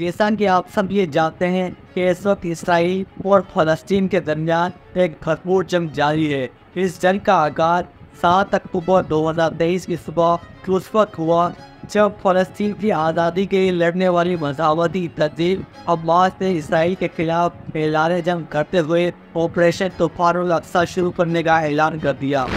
जैसा कि आप सब ये जानते हैं कि इस वक्त इसराइल और फ़लस्तीन के दरमियान एक भरपूर जंग जारी है। इस जंग का आगाज़ 7 अक्टूबर 2023 की सुबह उस वक्त हुआ जब फ़लस्तीन की आज़ादी के लिए लड़ने वाली मज़ावती तंजीम हमास ने इसराइल के खिलाफ ऐलान जंग करते हुए ऑपरेशन तूफ़ानुल अक्सा शुरू करने का ऐलान कर दिया।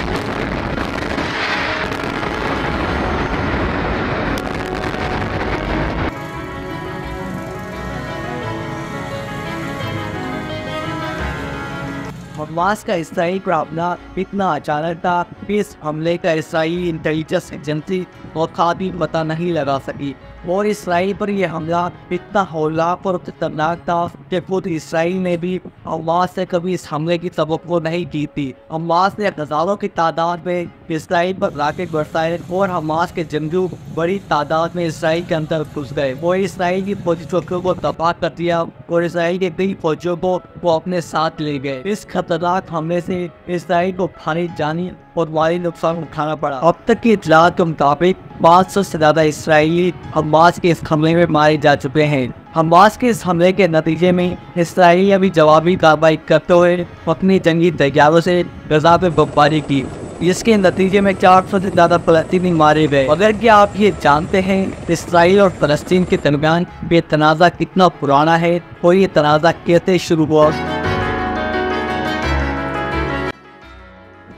हमास का इसराइल पर हमला इतना अचानक था कि इस हमले का इसराइली इंटेलिजेंस एजेंसी और खादी पता नहीं लगा सकी और इसराइल पर यह हमला इतना हौलनाक और खतरनाक था कि खुद इसराइल ने भी हमास से कभी इस हमले की तवक्को नहीं की थी। हमास ने हज़ारों की तादाद में इसराइल पर रॉकेट बरसाए और हमास के जंगजू बड़ी तादाद में इसराइल के अंदर घुस गए और इसराइल की फौजी चौकियों को तबाह कर दिया और इसराइल के कई फौजियों को वो अपने साथ ले गए। इस खतरनाक हमले से इसराइल को भारी जानी और माली नुकसान उठाना पड़ा। अब तक की इत्तलात के मुताबिक 500 से ज़्यादा इसराइली हमास के इस हमले में मारे जा चुके हैं। हमास के इस हमले के नतीजे में इसराइल अभी जवाबी कार्रवाई करते हुए अपनी जंगी तैयारों से गजा पे बमबारी की। इसके नतीजे में 400 से ज़्यादा फ़लस्तीनी मारे गए। अगर कि आप ये जानते हैं इसराइल और फ़लस्तीन के दरमियान ये तनाज़ा कितना पुराना है और ये तनाज़ा कैसे शुरू हुआ।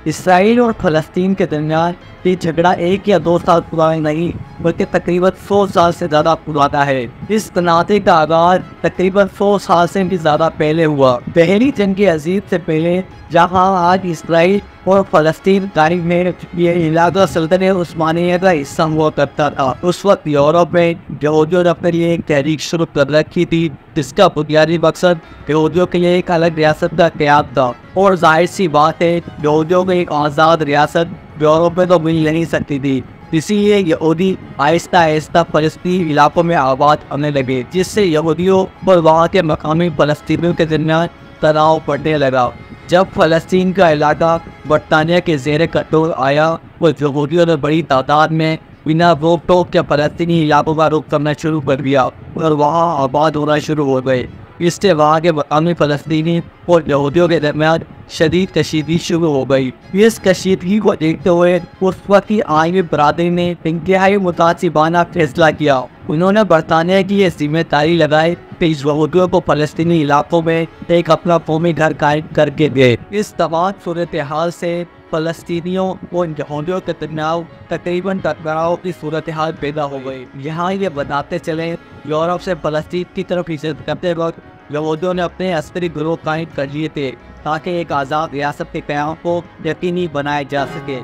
इसराइल और फ़लस्तीन के दरमियान ये झगड़ा 1 या 2 साल पुराना नहीं बल्कि तकरीबन 100 साल से ज़्यादा पुराना है। इस तनाज़े का आगाज़ तकरीबन 100 साल से भी ज़्यादा पहले हुआ। पहली जंग अज़ीज़ से पहले जहाँ आज इसराइल और फ़लस्तीन तारीख में ये इलाका सल्तनत उस्मानिया का हिस्सा हुआ करता था। उस वक्त यूरोप में यहूदियों ने अपने लिए एक तहरीक शुरू कर रखी थी जिसका बुनियादी मकसद यहूदियों के लिए एक अलग रियासत का क़याम था और जाहिर सी बात है यहूदियों को एक आज़ाद रियासत यूरोप में तो मिल नहीं सकती थी। इसीलिए यहूदी आहिस्ता आहिस्ता फ़लस्तीनी इलाकों में आबाद होने लगे जिससे यहूदियों और वहाँ के मकामी फ़लस्तीनियों के दरमियान तनाव बढ़ने लगा। जब फ़लस्तीन का इलाका बरतानिया के ज़ेर कंट्रोल आया तो यहूदियों ने बड़ी तादाद में बिना रोक टोक के फ़लस्तीनी इलाकों का रुख करना शुरू कर दिया और वहाँ आबाद होना शुरू हो गए। इससे वहाँ के मकामी फ़लस्तीनी और यहूदियों के दरमियान शदीद कशीदगी शुरू हो गई। इस कशीदगी को देखते हुए उस वक्त की आईवी बरादरी ने इंतहाई मुतासिबाना फैसला किया। उन्होंने बरतानिया की ये जिम्मेदारी लगाई कि यहूदियों को फ़लस्तीनी इलाकों में एक अपना कौमी घर कायम करके दे। इस तमाम सूरत हाल से फ़लस्तीनियों और यहूदियों के दरमियान तकरीबन टकराव की सूरत हाल पैदा हो गई। यहाँ ये बताते चले यूरोप से फ़लस्तीन की तरफ हिजरत करते वक्त यहूदियों ने अपने अस्करी गिरोह कायम कर लिए थे ताकि एक आज़ाद रियासत के क़याम को यकीनी बनाया जा सके।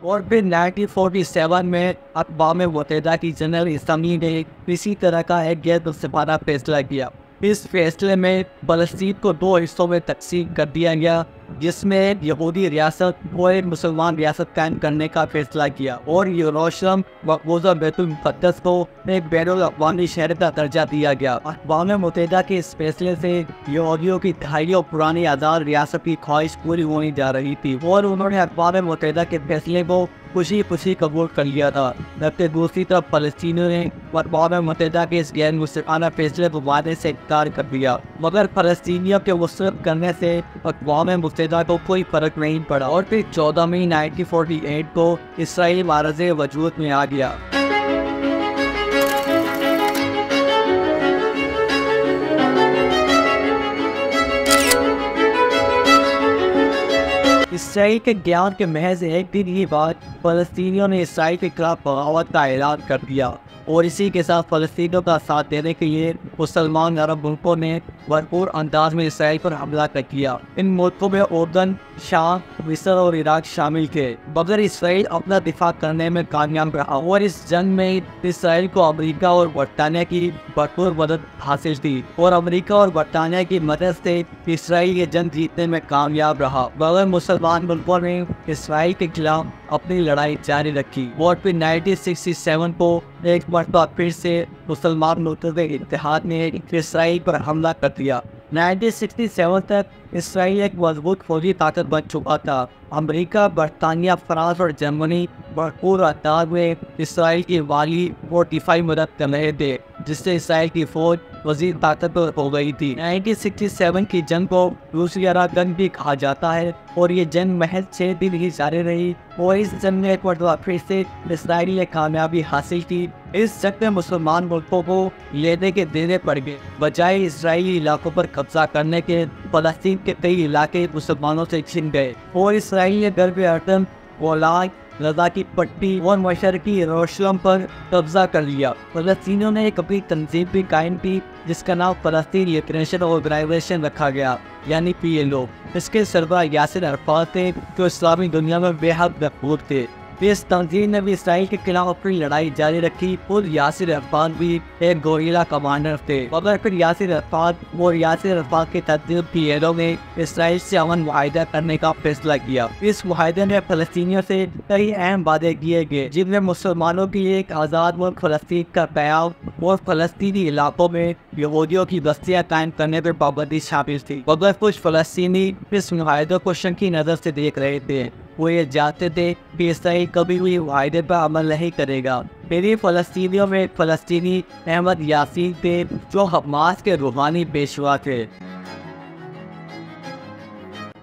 और फिर 1947 में अक़वाम मुत्तहिदा की जनरल असम्बली ने इसी तरह का एक गैर मुस्तफ़ाना फैसला किया। इस फैसले में फ़लस्तीन को 2 हिस्सों में तकसीम कर दिया गया जिसमें एक यहूदी रियासत और एक मुसलमान रियासत कायम करने का फैसला किया और यरूशलेम मक़बूज़ा बैतुल मुक़द्दस को एक बैनुल-अक़वामी शहर का दर्जा दिया गया। अक़वाम मुत्तहिदा के इस फैसले से यहूदियों की दहाइयों पुरानी आज़ाद रियासत की ख्वाहिश पूरी होने जा रही थी और उन्होंने अक़वाम मुत्तहिदा के फैसले को खुशी खुशी कबूल कर लिया था। जबकि दूसरी तरफ फ़लस्तीनियों ने अक़वाम मुत्तहिदा के इस गैर मुस्तफ़ाना फैसले को मानने से इनकार कर दिया मगर फ़लस्तीनियों के मुस्तरद करने से अक़वाम मुत्तहिदा को कोई फ़र्क नहीं पड़ा और फिर 14 मई 1948 को इसराइल मारज़े वजूद में आ गया। इसराइल के ज्ञान के महज एक दिन ही बाद फ़लस्तीनियों ने इसराइल के खिलाफ बगावत का ऐलान कर दिया और इसी के साथ फ़लस्तीनियों का साथ देने के लिए मुसलमान अरब मुल्कों ने भरपूर अंदाज में इसराइल पर हमला कर दिया। इन मुल्कों में उर्दन, शाम, मिस्र और इराक शामिल थे मगर इसराइल अपना दिफा करने में कामयाब रहा और इस जंग में इसराइल को अमेरिका और बरतानिया की भरपूर मदद हासिल थी और अमेरिका और बरतानिया की मदद से इसराइल ये जंग जीतने में कामयाब रहा मगर मुसलमान मुल्कों ने इसराइल के खिलाफ अपनी लड़ाई जारी रखी और फिर 1967 को एक मरतबा फिर से मुसलमान मुल्कों के इत्तेहाद ने इसराइल पर हमला कर दिया 1967 तक इसराइल एक मजबूत फौजी ताकत बन चुका था। अमेरिका, बरतानिया, फ्रांस और जर्मनी भरपूर अंदाज में इसराइल की वाली और दिफाई मदद कर रहे थे, जिससे इसराइल की फौज मजीद ताकतवर हो गई थी। 1967 की जंग को रूसी जंग भी कहा जाता है और ये जंग महज 6 दिन ही जारी रही और इस जंग में एक मरतबा फिर से इसराइल ने कामयाबी हासिल की। इस जंग में मुसलमान मुल्कों को लेने के देने पड़ गए। बजाय इसराइली इलाकों पर कब्जा करने के फलस्तीन के कई इलाके मुसलमानों से छिन गए और इसराइल ने गर्ब अर्दन, गोलान, गजा की पट्टी और मशरकी यरूशलेम पर कब्जा कर लिया। फलस्तीनियों ने एक अपनी तंजीम भी कायम की जिसका नाम फलस्तीन लिबरेशन ऑर्गेनाइजेशन रखा गया, यानी PLO। इसके सरबराह यासिर अरफात थे जो इस्लामी दुनिया में बेहद मकबूल थे। इस तंजीम ने भी इसराइल के खिलाफ अपनी लड़ाई जारी रखी। खुद यासिर अरफात भी एक गोरिल्ला कमांडर थे, मगर फिर यासिर अरफात के तंजीम PLO ने इसराइल से अमन मुआहिदा करने का फैसला किया। इस मुआहिदे में फलस्तीनियों से कई अहम वादे किए गए, जिनमें मुसलमानों के लिए एक आज़ाद मुल्क फलस्तीन का क़याम और फलस्तीनी इलाकों में यहूदियों की बस्तियाँ कायम करने पर पाबंदी शामिल थी। मगर कुछ फलस्तीनी इस मुआहिदे को शंकी नज़र से देख रहे थे। वो ये जानते थे कि इसराइल कभी भी वायदे पर अमल नहीं करेगा। मेरी फ़लस्तीनियों में फ़लस्तीनी अहमद यासीन थे जो हमास के रूहानी पेशवा थे।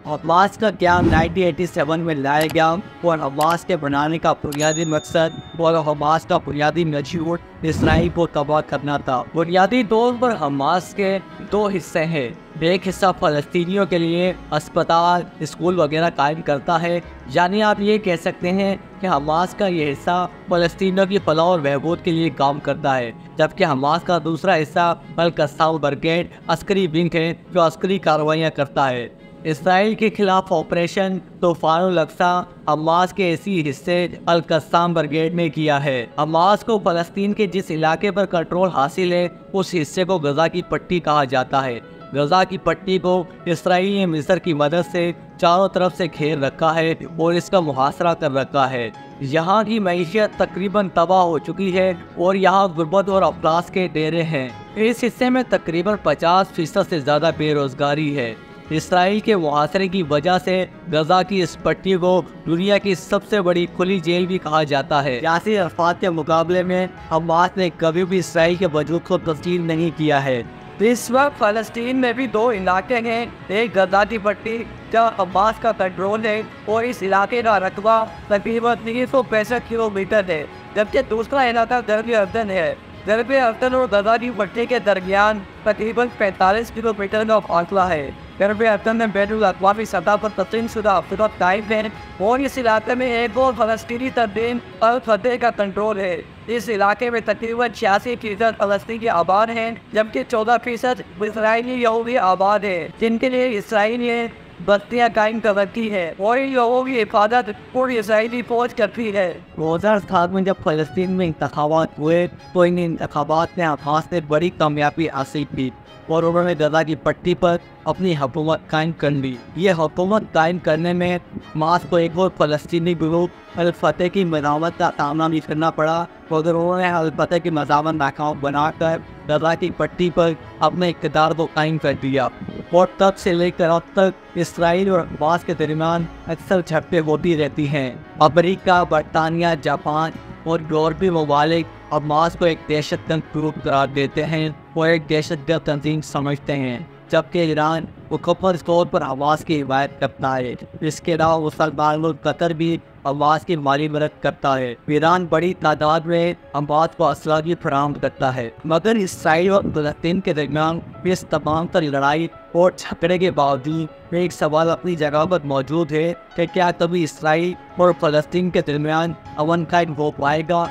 हमास का क्याम 1987 में लाया गया और हमास के बनाने का बुनियादी मकसद और हमास का बुनियादी मकसद इसराइल को तबाह करना था। बुनियादी तौर पर हमास के 2 हिस्से हैं। एक हिस्सा फ़लस्तीनियों के लिए अस्पताल, स्कूल वगैरह कायम करता है, यानी आप ये कह सकते हैं कि हमास का ये हिस्सा फ़लस्तीनियों की फलाह और बहबूद के लिए काम करता है, जबकि हमास का दूसरा हिस्सा अल-कस्साम ब्रिगेड अस्करी विंग है जो अस्करी कार्रवाइयाँ करता है। इसराइल के खिलाफ ऑपरेशन तूफानुल अक्सा हमास के इसी हिस्से अल-कस्साम ब्रिगेड में किया है। हमास को फ़लस्तीन के जिस इलाके पर कंट्रोल हासिल है उस हिस्से को गजा की पट्टी कहा जाता है। गजा की पट्टी को इसराइल ने मिस्र की मदद से चारों तरफ से घेर रखा है और इसका मुहासरा कर रखा है। यहाँ की मईशत तकरीबन तबाह हो चुकी है और यहाँ गुर्बत और अफलास के डेरे हैं। इस हिस्से में तकरीबन 50% से ज़्यादा बेरोजगारी है। इसराइल के मुहासरे की वजह से गजा की इस पट्टी को दुनिया की सबसे बड़ी खुली जेल भी कहा जाता है। यासिर अरफात के मुकाबले में हमास ने कभी भी इसराइल के वजूद को तस्लीम नहीं किया है। इस वक्त फ़लस्तीन में भी 2 इलाके हैं, एक गजा की पट्टी जहाँ हमास का कंट्रोल है और इस इलाके का रकबा तकरीबन 365 किलोमीटर है, जबकि दूसरा इलाका गर्ब अर्दन है। गर्ब अर्दन और गजा की पट्टी के दरमियान तकरीबन 45 किलोमीटर का फासला है। गर्ब अर्दन में बैनुल अक़वामी सतह पर तस्लीमशुदा अफ़्रीका कायम है और इस इलाके में एक और फ़लस्तीनी तंजीम अल-फतह का कंट्रोल है। इस इलाके में तकरीबन 86% फ़लस्तीनी आबाद हैं, जबकि 14% इसराइली यहूदी आबाद हैं, जिनके लिए इसराइल ने बस्तियाँ कायम कर रखी है और इन लोगों की हिफाजत पूरी इसराइली फौज करती है। 2007 में जब फ़लस्तीन में इंतखाबात हुए तो इन इंतखाबात में हमास ने बड़ी कामयाबी हासिल की और उन्होंने गजा की पट्टी पर अपनी हुकूमत कायम कर ली। ये हुकूमत कायम करने में हमास को एक और फ़लस्तीनी ग्रुप अल-फतह की मज़ामत का सामना नहीं करना पड़ा, मगर उन्होंने अल-फतह की मज़ामत नाकाम बनाकर गजा की पट्टी पर अपने इक़्तिदार को कायम कर दिया और तब से लेकर अब तक इसराइल और हमास के दरमियान अक्सर झड़पें होती रहती हैं। अमेरिका, बरतानिया, जापान और यूरोपीय ममालिक हमास को एक दहशतगर्द ग्रुप करार देते हैं और एक दहशतगर्द तंजीम समझते हैं, जबकि ईरान मुकम्मल तौर पर हमास की हिमायत करता है। इसके अलावा मुसलमान मुल्क कतर भी हमास की माली मदद करता है। ईरान बड़ी तादाद में हमास को असला भी फराहम करता है। मगर इसराइल और फ़लस्तीन के दरमियान इस तमाम तर लड़ाई और झगड़े के बावजूद एक सवाल अपनी जगह पर मौजूद है कि क्या कभी इसराइल और फ़लस्तीन के दरमियान अमन कायम हो पाएगा।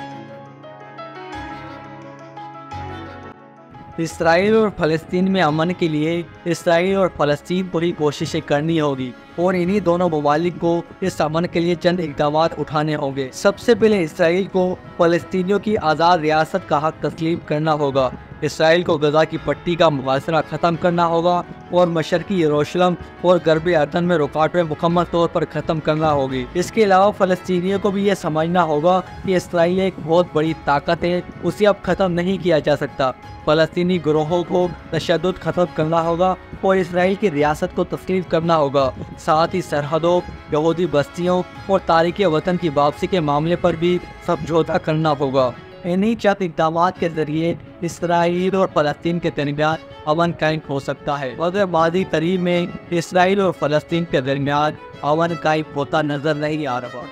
इसराइल और फ़लस्तीन में अमन के लिए इसराइल और फ़लस्तीन पूरी कोशिशें करनी होगी। और इन्हीं दोनों ममालिक को इस अमन के लिए चंद इकदाम उठाने होंगे। सबसे पहले इसराइल को फ़लस्तीनियों की आज़ाद रियासत का हक तस्लीम करना होगा। इसराइल को गजा की पट्टी का मुआसरा ख़त्म करना होगा और मशरकी यरूशलेम और गरबी अर्दन में रुकावटें मुकम्मल तौर पर ख़त्म करना होगी। इसके अलावा फ़लस्तीनियों को भी ये समझना होगा कि इसराइल एक बहुत बड़ी ताकत है, उसे अब ख़त्म नहीं किया जा सकता। फ़लस्तीनी गिरोहों को तशद्दुद ख़त्म करना होगा और इसराइल की रियासत को तस्लीम करना होगा। साथ ही सरहदों, यहूदी बस्तियों और तारीख़ वतन की वापसी के मामले पर भी समझौता करना होगा। इन्हीं चंद इक़दाम के ज़रिए इसराइल और फ़लस्तीन के दरमियान अमन कायम हो सकता है, मगर मादी करीब में इसराइल और फ़लस्तीन के दरमियान अमन कायम होता नज़र नहीं आ रहा।